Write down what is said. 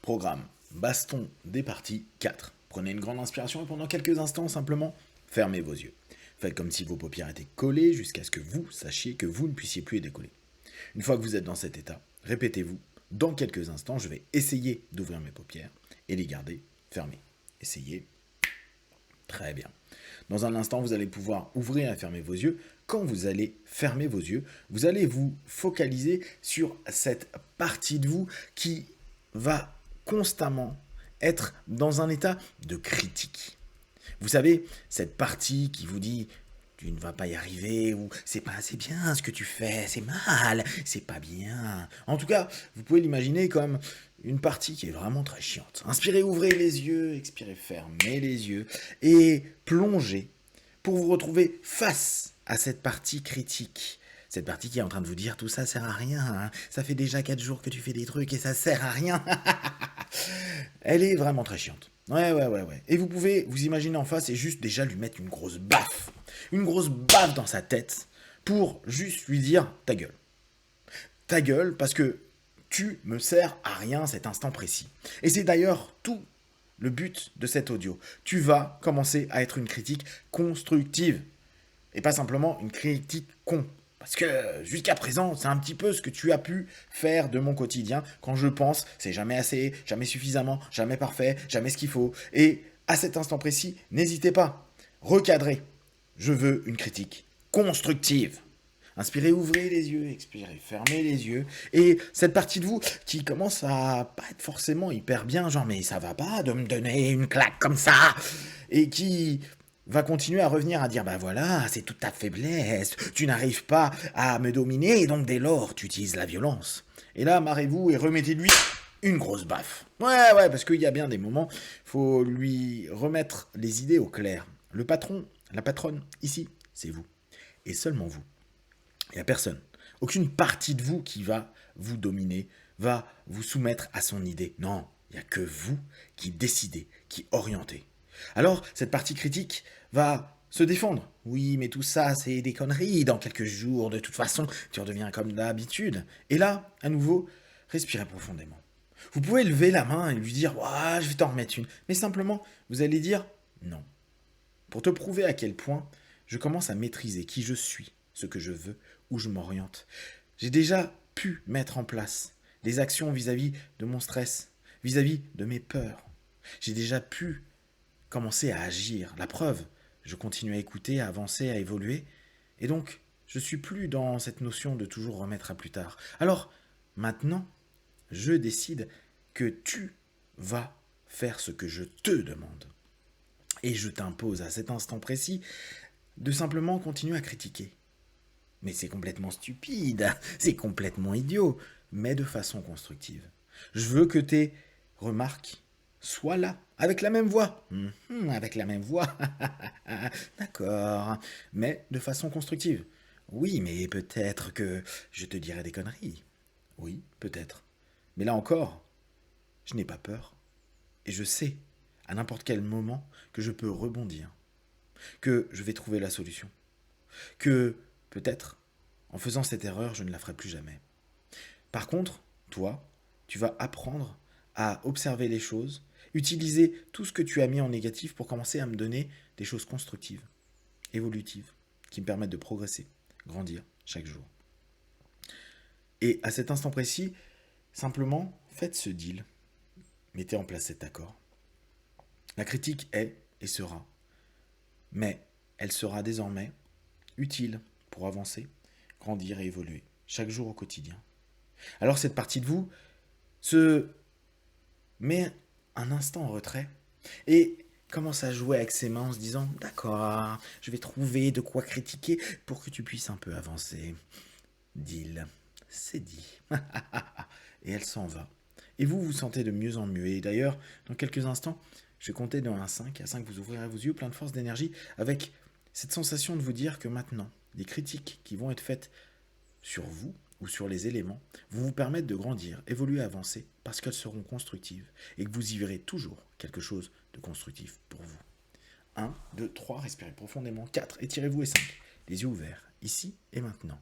Programme Baston des parties 4. Prenez une grande inspiration et pendant quelques instants, simplement, fermez vos yeux. Faites comme si vos paupières étaient collées jusqu'à ce que vous sachiez que vous ne puissiez plus les décoller. Une fois que vous êtes dans cet état, répétez-vous, dans quelques instants, je vais essayer d'ouvrir mes paupières et les garder fermées. Essayez. Très bien. Dans un instant, vous allez pouvoir ouvrir et fermer vos yeux. Quand vous allez fermer vos yeux, vous allez vous focaliser sur cette partie de vous qui va constamment être dans un état de critique. Vous savez, cette partie qui vous dit tu ne vas pas y arriver, ou c'est pas assez bien ce que tu fais, c'est mal, c'est pas bien. En tout cas, vous pouvez l'imaginer comme une partie qui est vraiment très chiante. Inspirez, ouvrez les yeux, expirez, fermez les yeux, et plongez pour vous retrouver face à cette partie critique. Cette partie qui est en train de vous dire tout ça sert à rien, hein. Ça fait déjà 4 jours que tu fais des trucs et ça sert à rien. Elle est vraiment très chiante. Ouais. Et vous pouvez vous imaginer en face et juste déjà lui mettre une grosse baffe. Une grosse baffe dans sa tête pour juste lui dire ta gueule. Ta gueule parce que tu me sers à rien cet instant précis. Et c'est d'ailleurs tout le but de cet audio. Tu vas commencer à être une critique constructive. Et pas simplement une critique con. Parce que jusqu'à présent, c'est un petit peu ce que tu as pu faire de mon quotidien. Quand je pense, c'est jamais assez, jamais suffisamment, jamais parfait, jamais ce qu'il faut. Et à cet instant précis, n'hésitez pas. Recadrez. Je veux une critique constructive. Inspirez, ouvrez les yeux, expirez, fermez les yeux. Et cette partie de vous qui commence à pas être forcément hyper bien, genre mais ça va pas de me donner une claque comme ça, et qui va continuer à revenir à dire bah voilà, c'est toute ta faiblesse, tu n'arrives pas à me dominer et donc dès lors tu utilises la violence. Et là, marrez-vous et remettez-lui une grosse baffe. Ouais, parce qu'il y a bien des moments, faut lui remettre les idées au clair. Le patron, la patronne, ici, c'est vous. Et seulement vous. Il n'y a personne. Aucune partie de vous qui va vous dominer, va vous soumettre à son idée. Non, il n'y a que vous qui décidez, qui orientez. Alors, cette partie critique va se défendre. Oui, mais tout ça, c'est des conneries. Dans quelques jours, de toute façon, tu redeviens comme d'habitude. Et là, à nouveau, respirez profondément. Vous pouvez lever la main et lui dire « Ouah, je vais t'en remettre une ». Mais simplement, vous allez dire « Non ». Pour te prouver à quel point je commence à maîtriser qui je suis, ce que je veux, où je m'oriente. J'ai déjà pu mettre en place des actions vis-à-vis de mon stress, vis-à-vis de mes peurs. J'ai déjà pu commencer à agir. La preuve, je continue à écouter, à avancer, à évoluer. Et donc, je ne suis plus dans cette notion de toujours remettre à plus tard. Alors, maintenant, je décide que tu vas faire ce que je te demande. Et je t'impose à cet instant précis de simplement continuer à critiquer. Mais c'est complètement stupide, c'est complètement idiot, mais de façon constructive. Je veux que tes remarques soient là, avec la même voix. Avec la même voix, d'accord, mais de façon constructive. Oui, mais peut-être que je te dirai des conneries. Oui, peut-être. Mais là encore, je n'ai pas peur. Et je sais, à n'importe quel moment, que je peux rebondir. Que je vais trouver la solution. Que, peut-être, en faisant cette erreur, je ne la ferai plus jamais. Par contre, toi, tu vas apprendre à observer les choses, utiliser tout ce que tu as mis en négatif pour commencer à me donner des choses constructives, évolutives, qui me permettent de progresser, grandir chaque jour. Et à cet instant précis, simplement, faites ce deal. Mettez en place cet accord. La critique est et sera, mais elle sera désormais utile pour avancer, grandir et évoluer, chaque jour au quotidien. Alors cette partie de vous se met un instant en retrait et commence à jouer avec ses mains en se disant « D'accord, je vais trouver de quoi critiquer pour que tu puisses un peu avancer. » Deal, c'est dit. Et elle s'en va. Et vous vous sentez de mieux en mieux. Et d'ailleurs, dans quelques instants, je vais compter de 1 à 5. À 5, vous ouvrirez vos yeux plein de force, d'énergie, avec cette sensation de vous dire que maintenant, les critiques qui vont être faites sur vous ou sur les éléments vont vous permettre de grandir, évoluer, avancer, parce qu'elles seront constructives et que vous y verrez toujours quelque chose de constructif pour vous. 1, 2, 3, respirez profondément. 4, étirez-vous et 5, les yeux ouverts, ici et maintenant.